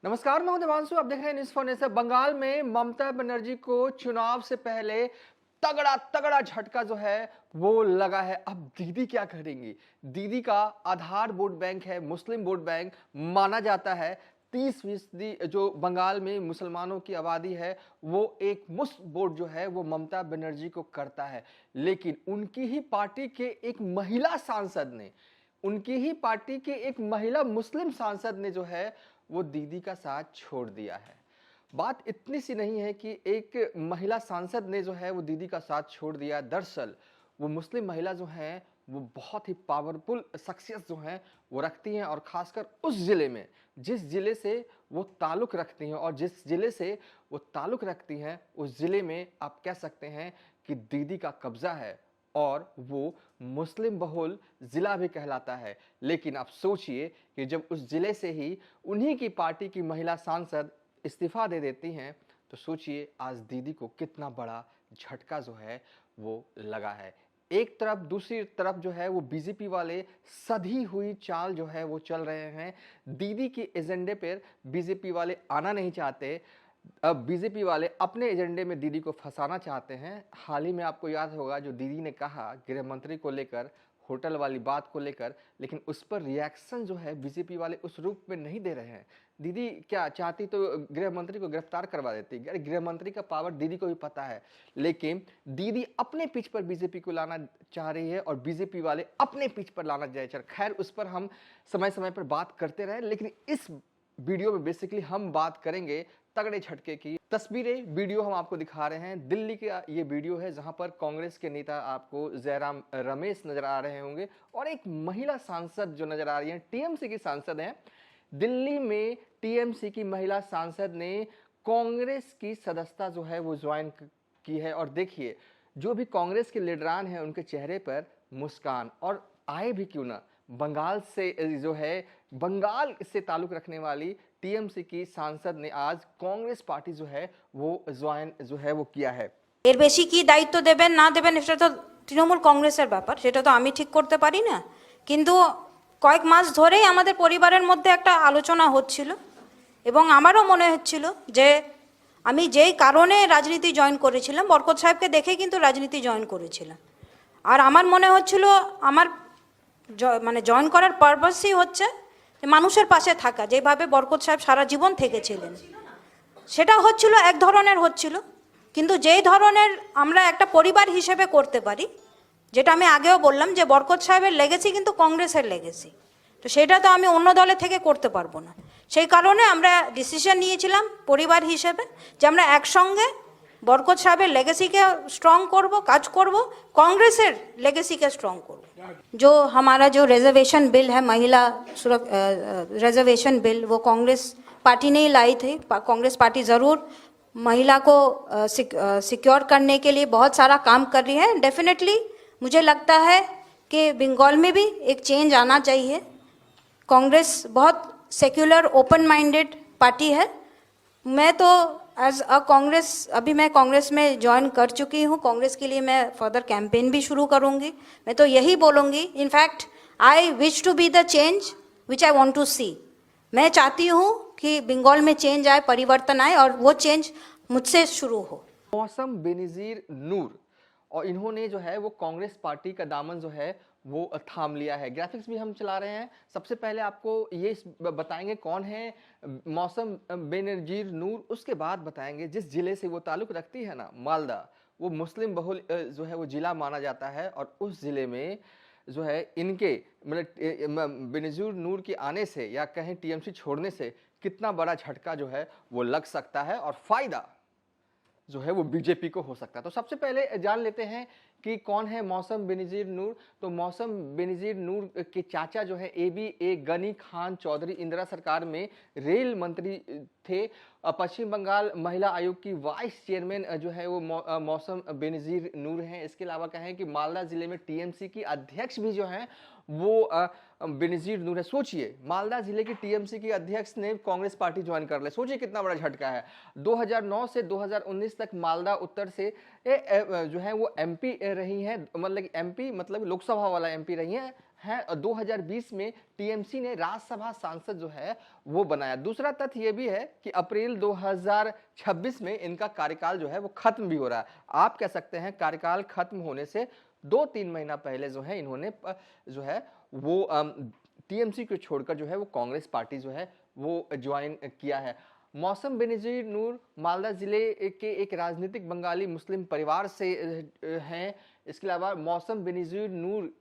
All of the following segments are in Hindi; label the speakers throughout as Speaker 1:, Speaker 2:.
Speaker 1: नमस्कार, मैं हूं देवांशु। आप देख रहे हैं न्यूज़ फॉर नेशन। बंगाल में ममता बनर्जी को चुनाव से पहले तगड़ा तगड़ा झटका जो है वो लगा है। अब दीदी क्या करेंगी? दीदी का आधार वोट बैंक है, मुस्लिम वोट बैंक माना जाता है। 30% जो बंगाल में मुसलमानों की आबादी है वो एक मुश्त वोट जो है वो ममता बनर्जी को करता है। लेकिन उनकी ही पार्टी के एक महिला सांसद ने, उनकी ही पार्टी के एक महिला मुस्लिम सांसद ने जो है वो दीदी का साथ छोड़ दिया है। बात इतनी सी नहीं है कि एक महिला सांसद ने जो है वो दीदी का साथ छोड़ दिया। दरअसल वो मुस्लिम महिला जो हैं वो बहुत ही पावरफुल शख्सियत जो हैं वो रखती हैं, और खासकर उस ज़िले में जिस ज़िले से वो ताल्लुक़ रखती हैं, और जिस ज़िले से वो ताल्लुक़ रखती हैं उस ज़िले में आप कह सकते हैं कि दीदी का कब्ज़ा है, और वो मुस्लिम बहुल ज़िला भी कहलाता है। लेकिन आप सोचिए कि जब उस ज़िले से ही उन्हीं की पार्टी की महिला सांसद इस्तीफ़ा दे देती हैं, तो सोचिए आज दीदी को कितना बड़ा झटका जो है वो लगा है। एक तरफ, दूसरी तरफ जो है वो बीजेपी वाले सधी हुई चाल जो है वो चल रहे हैं। दीदी के एजेंडे पर बीजेपी वाले आना नहीं चाहते। अब बीजेपी वाले अपने एजेंडे में दीदी को फंसाना चाहते हैं। हाल ही में आपको याद होगा जो दीदी ने कहा गृह मंत्री को लेकर, होटल वाली बात को लेकर, लेकिन उस पर रिएक्शन जो है बीजेपी वाले उस रूप में नहीं दे रहे हैं। दीदी क्या चाहती तो गृह मंत्री को गिरफ्तार करवा देती। अरे गृह मंत्री का पावर दीदी को भी पता है, लेकिन दीदी अपने पिच पर बीजेपी को लाना चाह रही है और बीजेपी वाले अपने पिच पर लाना चाह रहे हैं। खैर, उस पर हम समय समय पर बात करते रहे, लेकिन इस वीडियो में बेसिकली हम बात करेंगे तगड़े झटके की। तस्वीरें, वीडियो हम आपको दिखा रहे हैं। दिल्ली का ये वीडियो है जहां पर कांग्रेस के नेता आपको जयराम रमेश नजर आ रहे होंगे और एक महिला सांसद जो नजर आ रही है, टीएमसी की सांसद हैं। दिल्ली में टीएमसी की महिला सांसद ने कांग्रेस की सदस्यता जो है वो ज्वाइन की है, और देखिए जो भी कांग्रेस के लीडरान हैं उनके चेहरे पर मुस्कान। और आए भी क्यों ना, बंगाल से जो है, बंगाल से ताल्लुक रखने वाली टीएमसी की सांसद ने आज कांग्रेस पार्टी जो है वो ज्वाइन जो है वो किया है।
Speaker 2: এর বেশি কি দায়িত্ব দেবেন না দেবেন সেটা তো তৃণমূল কংগ্রেসের ব্যাপার, সেটা তো আমি ঠিক করতে পারি না। কিন্তু কয়েক মাস ধরেই আমাদের পরিবারের মধ্যে একটা আলোচনা হচ্ছিল এবং আমারও মনে হচ্ছিল যে আমি যেই কারণে রাজনীতি জয়েন করেছিলাম, বরকত সাহেবকে দেখে কিন্তু রাজনীতি জয়েন করেছিলাম। আর আমার মনে হচ্ছিল আমার মানে জয়েন করার পারপাসই হচ্ছে মানুষের পাশে থাকা, যেভাবে বরকত সাহেব সারা জীবন থেকেছিলেন সেটা হচ্ছিল এক ধরনের হচ্ছিল। কিন্তু যেই ধরনের আমরা একটা পরিবার হিসেবে করতে পারি, যেটা আমি আগেও বললাম যে বরকত সাহেবের লেগেসি কিন্তু কংগ্রেসের লেগেসি, তো সেটা তো আমি অন্য দলে থেকে করতে পারবো না। সেই কারণে আমরা ডিসিশন নিয়েছিলাম পরিবার হিসেবে যে আমরা একসঙ্গে বরকত সাহেবের लेगेसी स्ट्रॉन्ग করব, কাজ করব, कांग्रेसের लेगेसी स्ट्रॉन्ग করব। जो हमारा जो रिजर्वेशन बिल है, महिला रिजर्वेशन बिल, वो कांग्रेस पार्टी ने ही लाई थी। कांग्रेस पार्टी ज़रूर महिला को सिक्योर करने के लिए बहुत सारा काम कर रही है। डेफिनेटली मुझे लगता है कि बंगाल में भी एक चेंज आना चाहिए। कांग्रेस बहुत सेक्युलर ओपन माइंडेड पार्टी है। मैं तो एज अ कांग्रेस, अभी मैं कांग्रेस में ज्वाइन कर चुकी हूँ। कांग्रेस के लिए मैं फर्दर कैंपेन भी शुरू करूँगी। मैं तो यही बोलूँगी, in fact I wish to be the change which I want to see. मैं चाहती हूँ कि बंगाल में चेंज आए, परिवर्तन आए, और वो चेंज मुझसे शुरू हो।
Speaker 1: मौसम बेनज़ीर नूर, और इन्होंने जो है वो कांग्रेस पार्टी का दामन जो है वो थाम लिया है। ग्राफिक्स भी हम चला रहे हैं। सबसे पहले आपको ये बताएंगे कौन है मौसम बेनज़ीर नूर, उसके बाद बताएंगे जिस ज़िले से वो ताल्लुक़ रखती है ना, मालदा, वो मुस्लिम बहुल जो है वो ज़िला माना जाता है, और उस ज़िले में जो है इनके मतलब बेनज़ीर नूर के आने से या कहें टीएमसी छोड़ने से कितना बड़ा झटका जो है वो लग सकता है, और फ़ायदा जो है वो बीजेपी को हो सकता है। तो सबसे पहले जान लेते हैं कि कौन है मौसम बेनज़ीर नूर। तो मौसम बेनज़ीर नूर के चाचा जो है ए गनी खान चौधरी इंदिरा सरकार में रेल मंत्री थे। पश्चिम बंगाल महिला आयोग की वाइस चेयरमैन जो है वो मौसम बेनज़ीर नूर हैं। इसके अलावा कहें कि मालदा ज़िले में टीएमसी की अध्यक्ष भी जो हैं वो बेनज़ीर नूर है। सोचिए, मालदा जिले की टीएमसी की अध्यक्ष ने कांग्रेस पार्टी ज्वाइन कर ले, सोचिए कितना बड़ा झटका है। 2009 से 2019 तक मालदा उत्तर से जो है वो एमपी रही हैं, मतलब एमपी मतलब लोकसभा वाला एमपी रही हैं है 2020 में टीएमसी ने राज्यसभा सांसद जो है वो बनाया। दूसरा तथ्य ये भी है कि अप्रैल 2026 में इनका कार्यकाल जो है वो खत्म भी हो रहा है। आप कह सकते हैं कार्यकाल खत्म होने से 2-3 महीना पहले जो है इन्होंने जो है वो टीएमसी को छोड़कर जो है वो कांग्रेस पार्टी जो है वो ज्वाइन किया है। मौसम बेनजीर नूर मालदा जिले के एक राजनीतिक बंगाली मुस्लिम परिवार से हैं। इसके अलावा मौसम बेनजीर नूर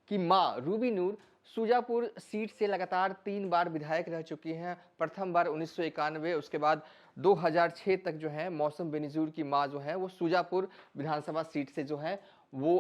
Speaker 1: की मां रूबी नूर सुजापुर सीट से लगातार 3 बार विधायक रह चुकी हैं। प्रथम बार 1991, उसके बाद 2006 तक जो है मौसम बेनजीर की मां जो है वो सुजापुर विधानसभा सीट से जो है वो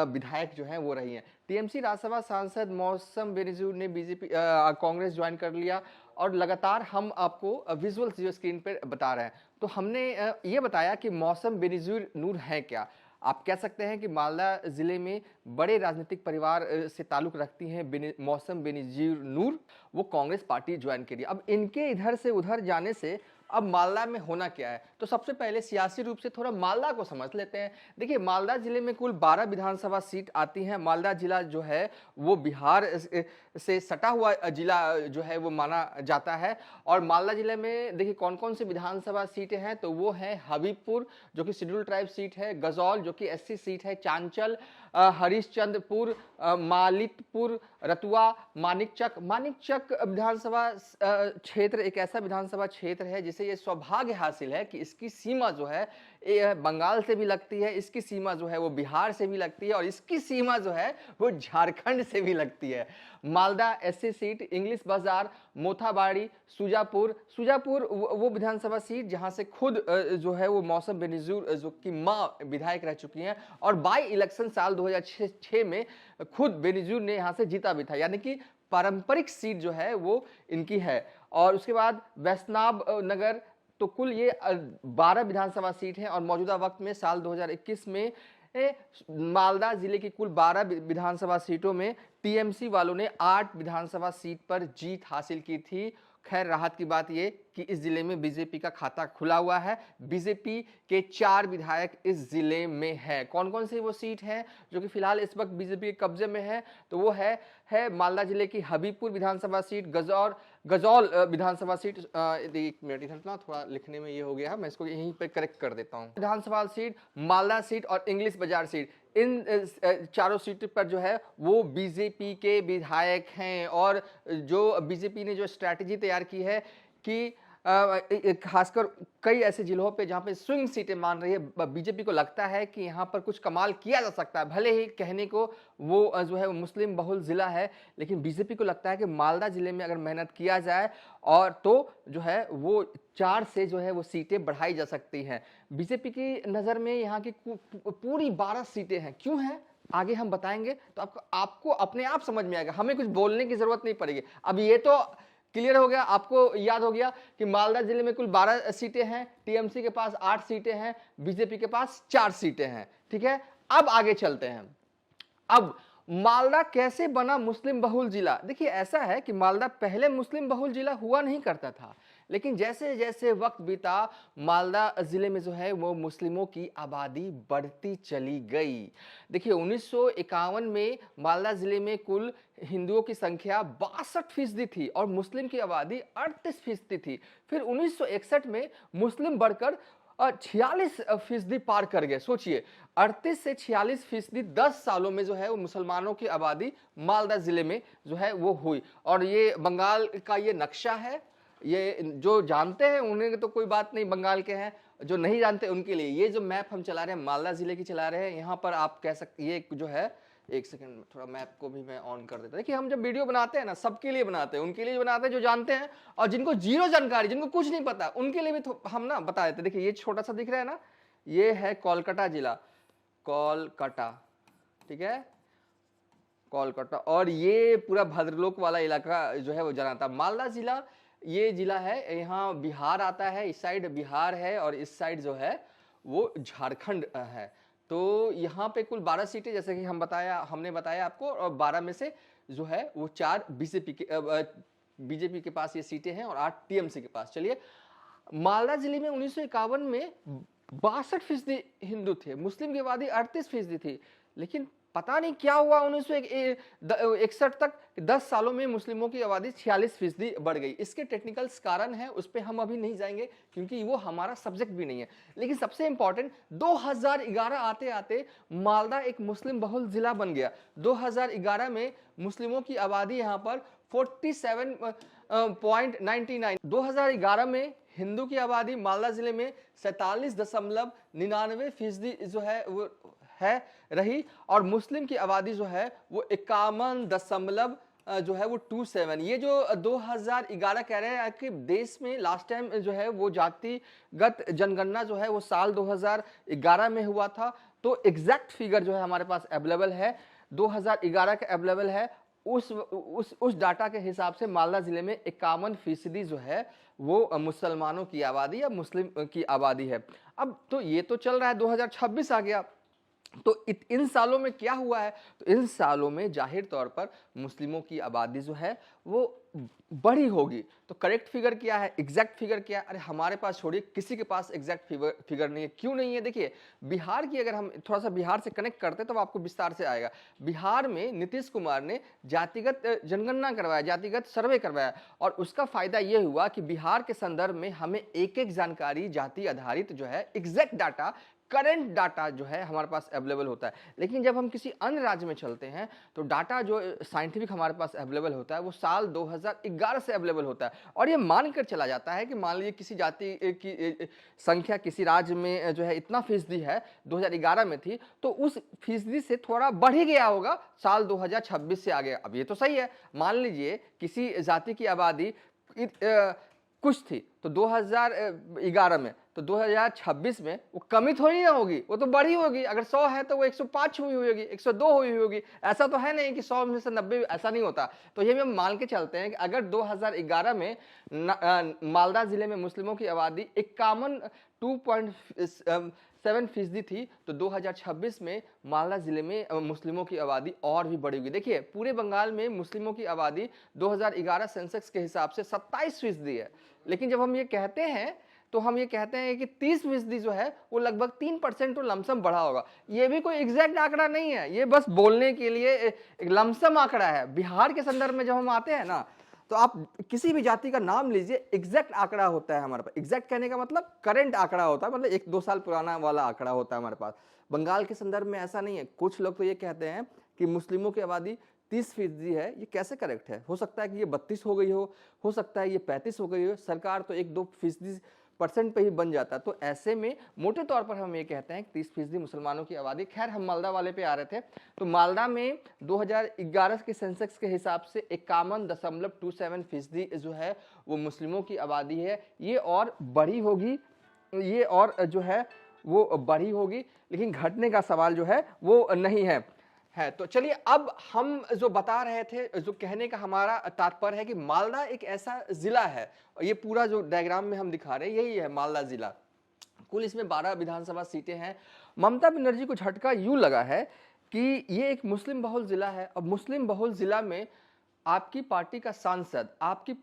Speaker 1: विधायक जो है वो रही हैं। टीएमसी राज्यसभा सांसद मौसम बेनजीर ने बीजेपी कांग्रेस ज्वाइन कर लिया और लगातार हम आपको विजुअल्स जो स्क्रीन पर बता रहे हैं। तो हमने ये बताया कि मौसम बेनजीर नूर है क्या। आप कह सकते हैं कि मालदा जिले में बड़े राजनीतिक परिवार से ताल्लुक रखती हैं मौसम बेनजीर नूर, वो कांग्रेस पार्टी ज्वाइन करी। अब इनके इधर से उधर जाने से अब मालदा में होना क्या है, तो सबसे पहले सियासी रूप से थोड़ा मालदा को समझ लेते हैं। देखिए, मालदा जिले में कुल 12 विधानसभा सीट आती हैं। मालदा जिला जो है वो बिहार से सटा हुआ जिला जो है वो माना जाता है। और मालदा जिले में देखिए कौन कौन सी विधानसभा सीटें हैं, तो वो है हबीबपुर जो कि शेड्यूल ट्राइब सीट है, गजौल जो कि एससी सीट है, चांचल, हरिश्चंद्रपुर, मालितपुर, रतुआ, मानिकचक विधानसभा क्षेत्र एक ऐसा विधानसभा क्षेत्र है जिसे ये सौभाग्य हासिल है कि इसकी सीमा जो है बंगाल से भी लगती है, इसकी सीमा जो है वो बिहार से भी लगती है और इसकी सीमा जो है वो झारखंड से भी लगती है। मालदा एससी सीट, इंग्लिश बाजार, मोथाबाड़ी, सुजापुर वो विधानसभा सीट जहां से खुद जो है वो मौसम बेनजीर जो की मां विधायक रह चुकी हैं और बाई इलेक्शन साल 2006 में खुद बेनजीर ने यहां से जीता भी था, यानी कि पारंपरिक सीट जो है वो इनकी है। और उसके बाद वैष्णव नगर, तो कुल ये 12 विधानसभा सीट हैं और मौजूदा वक्त में साल 2021 में मालदा जिले की कुल 12 विधानसभा सीटों में टीएमसी वालों ने 8 विधानसभा सीट पर जीत हासिल की थी। खैर, राहत की बात ये कि इस जिले में बीजेपी का खाता खुला हुआ है। बीजेपी के 4 विधायक इस जिले में है। कौन कौन सी वो सीट है जो कि फिलहाल इस वक्त बीजेपी के कब्जे में है, तो वो है मालदा जिले की हबीबपुर विधानसभा सीट, गजौल विधानसभा सीट। एक मिनट, इधर ना थोड़ा लिखने में ये हो गया है, मैं इसको यहीं पे करेक्ट कर देता हूँ। विधानसभा सीट, मालदा सीट और इंग्लिश बाजार सीट, इन चारों सीट पर जो है वो बीजेपी के विधायक हैं। और जो बीजेपी ने जो स्ट्रैटेजी तैयार की है कि खासकर कई ऐसे जिलों पे जहां पे स्विंग सीटें मान रही है, बीजेपी को लगता है कि यहां पर कुछ कमाल किया जा सकता है। भले ही कहने को वो जो है वो मुस्लिम बहुल जिला है, लेकिन बीजेपी को लगता है कि मालदा जिले में अगर मेहनत किया जाए और तो जो है वो 4 से जो है वो सीटें बढ़ाई जा सकती हैं। बीजेपी की नज़र में यहाँ की पूरी 12 सीटें हैं। क्यों है आगे हम बताएंगे, तो आपको अपने आप समझ में आएगा, हमें कुछ बोलने की जरूरत नहीं पड़ेगी। अब ये तो क्लियर हो गया, आपको याद हो गया कि मालदा जिले में कुल 12 सीटें हैं, टीएमसी के पास 8 सीटें हैं, बीजेपी के पास 4 सीटें हैं। ठीक है, अब आगे चलते हैं। अब मालदा कैसे बना मुस्लिम बहुल जिला? देखिए, ऐसा है कि मालदा पहले मुस्लिम बहुल जिला हुआ नहीं करता था, लेकिन जैसे जैसे वक्त बीता मालदा जिले में जो है वो मुस्लिमों की आबादी बढ़ती चली गई। देखिए, 1951 में मालदा जिले में कुल हिंदुओं की संख्या 62% थी और मुस्लिम की आबादी 38% थी। फिर 1961 में मुस्लिम बढ़कर 46% पार कर गए। सोचिए, 38 से 46%, 10 सालों में जो है वो मुसलमानों की आबादी मालदा जिले में जो है वो हुई। और ये बंगाल का ये नक्शा है, ये जो जानते हैं उन्हें तो कोई बात नहीं, बंगाल के हैं, जो नहीं जानते उनके लिए ये जो मैप हम चला रहे हैं मालदा जिले की चला रहे हैं। यहाँ पर आप कह सकते, ये जो है, एक सेकंड थोड़ा मैप को भी मैं ऑन कर देता। देखिए, हम जब वीडियो बनाते हैं ना, सबके लिए बनाते हैं, उनके लिए बनाते हैं जो जानते हैं, और जिनको जीरो जानकारी, जिनको कुछ नहीं पता, उनके लिए भी हम ना बता देते। देखिए, ये छोटा सा दिख रहा है ना, ये है कोलकाता जिला, कोलकाता, ठीक है, कोलकाता। और ये पूरा भद्रलोक वाला इलाका जो है वो जाना था। मालदा जिला ये जिला है, यहाँ बिहार आता है, इस साइड बिहार है और इस साइड जो है वो झारखंड है। तो यहाँ पे कुल 12 सीटें जैसे कि हमने बताया आपको, और 12 में से जो है वो 4 बीजेपी के पास ये सीटें हैं और 8 टीएमसी के पास। चलिए, मालदा जिले में 1951 में 62% हिंदू थे, मुस्लिम की आबादी 38% थी, लेकिन पता नहीं क्या हुआ 1961 तक 10 सालों में मुस्लिमों की आबादी 46% बढ़ गई। इसके टेक्निकल कारण है, उस पर हम अभी नहीं जाएंगे क्योंकि वो हमारा सब्जेक्ट भी नहीं है। लेकिन सबसे इंपॉर्टेंट 2011 आते आते मालदा एक मुस्लिम बहुल जिला बन गया। 2011 में मुस्लिमों की आबादी यहाँ पर 47.99। 2011 में हिंदू की आबादी मालदा जिले में 47.99% जो है वो है रही, और मुस्लिम की आबादी जो है वो 51 जो है वो 27। ये जो 2011 कह रहे हैं कि देश में लास्ट टाइम जो है वो जातिगत जनगणना जो है वो साल 2011 में हुआ था। तो एग्जैक्ट फिगर जो है हमारे पास अवेलेबल है, 2011 का अवेलेबल है। उस डाटा के हिसाब से मालदा जिले में 51% जो है वो मुसलमानों की आबादी या मुस्लिम की आबादी है। अब तो ये तो चल रहा है, 2026 आ गया, तो इन सालों में क्या हुआ है? तो इन सालों में जाहिर तौर पर मुस्लिमों की आबादी जो है वो बड़ी होगी। तो करेक्ट फिगर क्या है, एग्जैक्ट फिगर क्या है? अरे हमारे पास छोड़िए, किसी के पास एग्जैक्ट फिगर नहीं है। क्यों नहीं है? देखिए बिहार की, अगर हम थोड़ा सा बिहार से कनेक्ट करते हैं तो आपको विस्तार से आएगा। बिहार में नीतीश कुमार ने जातिगत जनगणना करवाया, जातिगत सर्वे करवाया, और उसका फायदा यह हुआ कि बिहार के संदर्भ में हमें एक एक जानकारी जाति आधारित जो है एग्जैक्ट डाटा, करंट डाटा जो है हमारे पास अवेलेबल होता है। लेकिन जब हम किसी अन्य राज्य में चलते हैं तो डाटा जो साइंटिफिक हमारे पास अवेलेबल होता है वो साल 2011 से अवेलेबल होता है, और ये मानकर चला जाता है कि मान लीजिए किसी जाति की संख्या किसी राज्य में जो है इतना फीसदी है, 2011 में थी, तो उस फीसदी से थोड़ा बढ़ ही गया होगा साल 2026 से आगे। अब ये तो सही है, मान लीजिए किसी जाति की आबादी कुछ थी तो 2011 में, तो 2026 में वो कमी थोड़ी ना होगी, वो तो बढ़ी होगी। अगर 100 है तो वो 105 हुई होगी, 102 हुई होगी। ऐसा तो है नहीं कि 100 में से 90, ऐसा नहीं होता। तो ये हम मान के चलते हैं कि अगर 2011 में मालदा जिले में मुस्लिमों की आबादी 51.7% थी, तो 2026 में मालदा जिले में मुस्लिमों की आबादी और भी बढ़ी होगी। देखिए पूरे बंगाल में मुस्लिमों की आबादी 2011 सेंसेक्स के हिसाब से 27% है, लेकिन जब हम ये कहते हैं तो हम ये कहते हैं कि 30% जो है वो लगभग 3% तो लमसम बढ़ा होगा। ये भी कोई एग्जैक्ट आंकड़ा नहीं है, ये बस बोलने के लिए एक लमसम आंकड़ा है। बिहार के संदर्भ में जब हम आते हैं ना, तो आप किसी भी जाति का नाम लीजिए, एग्जैक्ट आंकड़ा होता है हमारे पास। एग्जैक्ट कहने का मतलब करंट आंकड़ा होता है, मतलब 1-2 साल पुराना वाला आंकड़ा होता है हमारे पास। बंगाल के संदर्भ में ऐसा नहीं है। कुछ लोग तो ये कहते हैं कि मुस्लिमों की आबादी 30% है। ये कैसे करेक्ट है? हो सकता है कि ये 32 हो गई हो सकता है ये 35 हो गई हो। सरकार तो 1-2% पे ही बन जाता। तो ऐसे में मोटे तौर पर हम ये कहते हैं कि 30% मुसलमानों की आबादी। खैर हम मालदा वाले पे आ रहे थे, तो मालदा में 2011 के सेंसेक्स के हिसाब से 51.27% जो है वो मुस्लिमों की आबादी है। ये और बड़ी होगी, ये और जो है वो बड़ी होगी, लेकिन घटने का सवाल जो है वो नहीं है। तो चलिए अब हम जो बता रहे थे, जो कहने का हमारा तात्पर्य है कि मालदा एक ऐसा जिला है, और ये पूरा जो डायग्राम में हम दिखा रहे हैं यही है मालदा जिला। कुल इसमें 12 विधानसभा सीटें हैं। ममता बनर्जी को झटका यूं लगा है कि ये एक मुस्लिम बहुल जिला है। अब मुस्लिम बहुल जिला में आपकी पार्टी का सांसद, आपकी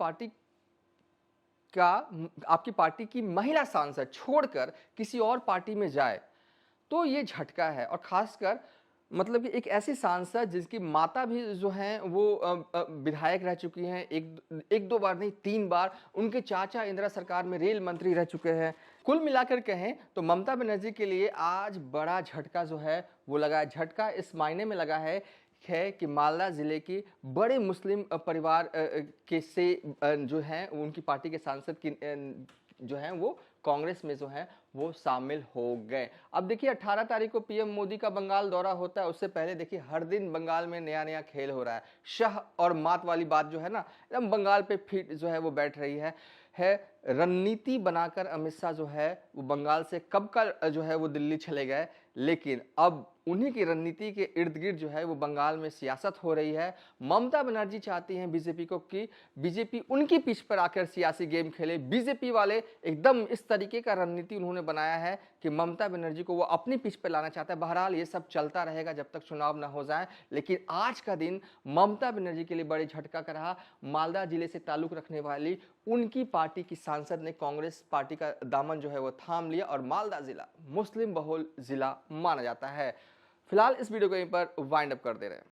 Speaker 1: पार्टी की महिला सांसद छोड़कर किसी और पार्टी में जाए तो ये झटका है। और खासकर मतलब कि एक ऐसी सांसद जिसकी माता भी जो हैं वो विधायक रह चुकी हैं, एक दो बार नहीं 3 बार। उनके चाचा इंदिरा सरकार में रेल मंत्री रह चुके हैं। कुल मिलाकर कहें तो ममता बनर्जी के लिए आज बड़ा झटका जो है वो लगा है। झटका इस मायने में लगा है कि मालदा जिले की बड़े मुस्लिम परिवार के से जो हैं उनकी पार्टी के सांसद की जो हैं वो कांग्रेस में जो है वो शामिल हो गए। अब देखिए 18 तारीख को पीएम मोदी का बंगाल दौरा होता है, उससे पहले देखिए हर दिन बंगाल में नया नया खेल हो रहा है। शाह और मात वाली बात जो है ना, एकदम बंगाल पे फिट जो है वो बैठ रही है। रणनीति बनाकर अमित शाह जो है वो बंगाल से कब का जो है वो दिल्ली चले गए, लेकिन अब उन्हीं की रणनीति के इर्द गिर्द जो है वो बंगाल में सियासत हो रही है। ममता बनर्जी चाहती हैं बीजेपी को कि बीजेपी उनकी पिच पर आकर सियासी गेम खेले। बीजेपी वाले एकदम इस तरीके का रणनीति उन्होंने बनाया है कि ममता बनर्जी को वो अपनी पिच पर लाना चाहता है। बहरहाल ये सब चलता रहेगा जब तक चुनाव ना हो जाए, लेकिन आज का दिन ममता बनर्जी के लिए बड़े झटका का रहा। मालदा जिले से ताल्लुक रखने वाली उनकी पार्टी की सांसद ने कांग्रेस पार्टी का दामन जो है वो थाम लिया, और मालदा जिला मुस्लिम बहुल जिला माना जाता है। फिलहाल इस वीडियो को यहीं पर वाइंड अप कर दे रहे हैं।